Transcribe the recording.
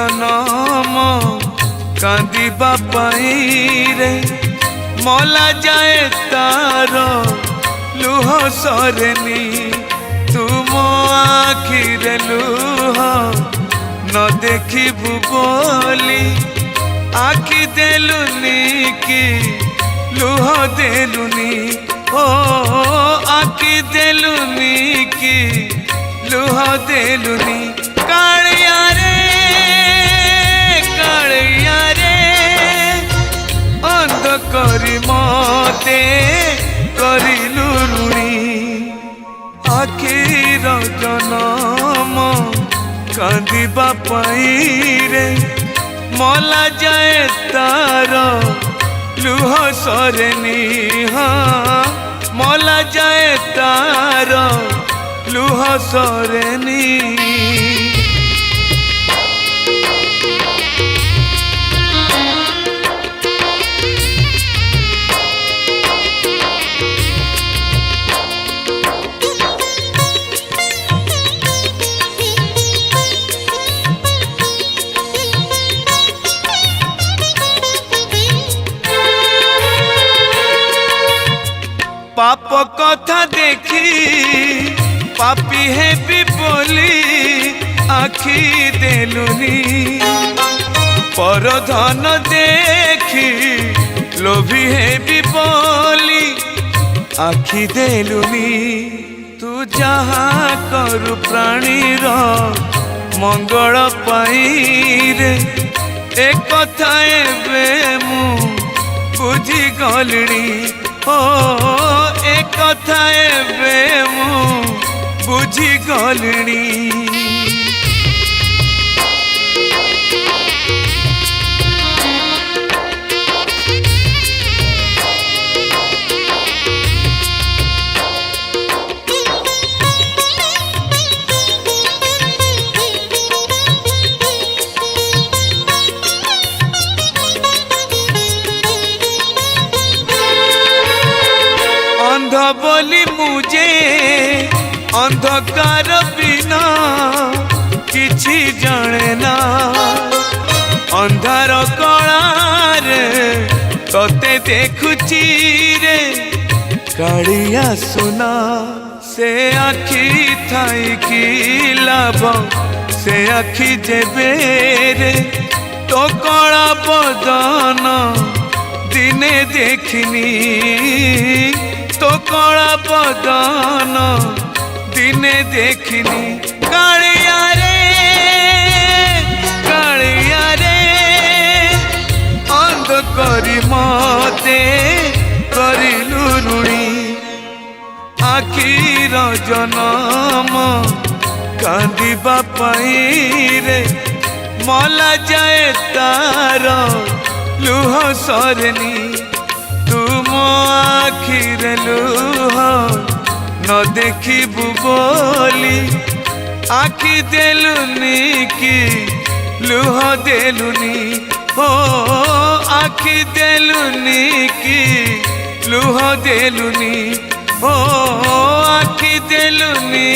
जनम कांदिबा पाई रे मला जाए तार लुह सरेनी तुम आखिरे लुह न देखिबु बोली आखि देलुनी कि लुह देलुनी ओ आखि देलुनी कि लुह देलुनी कालिया रे अंध करी मते करिलु ऋणी आखिर जनम कांदिबा पाई रे मला जाए तार लुह सरेनी हाँ मला जाए तार लुह सरेनी पाप कथा देखी पापी है भी बोली आखि देलुनी पर धन देखी लोभी है भी बोली आखि देलुनी तू जहाँ करु प्राणीर मंगल पाई रे एक कथा एबे मु बुझी गलिनी ओ एक कथा एबे मु बुझी गलिनी अंध बोली मुझे अंधकार बिना किछि जाने ना अंधार कलार तोते देखुची रे कालिया सुना से आखि थाई की लाभ से आखि जेबे रे तो कला बदन दिने देखिनी तो कला बदन दिने देखिनी कालिया रे अंध करी मते करिलु ऋणी आखिर जनम कांदिबा पाई रे मला जाए तार लुह सरेनी तुम आखिरे लुह न देखिबु बोली आखि देलुनी कि लुह देलुनी ओ आखि देलुनी कि लुह देलुनी ओ आखि देलुनी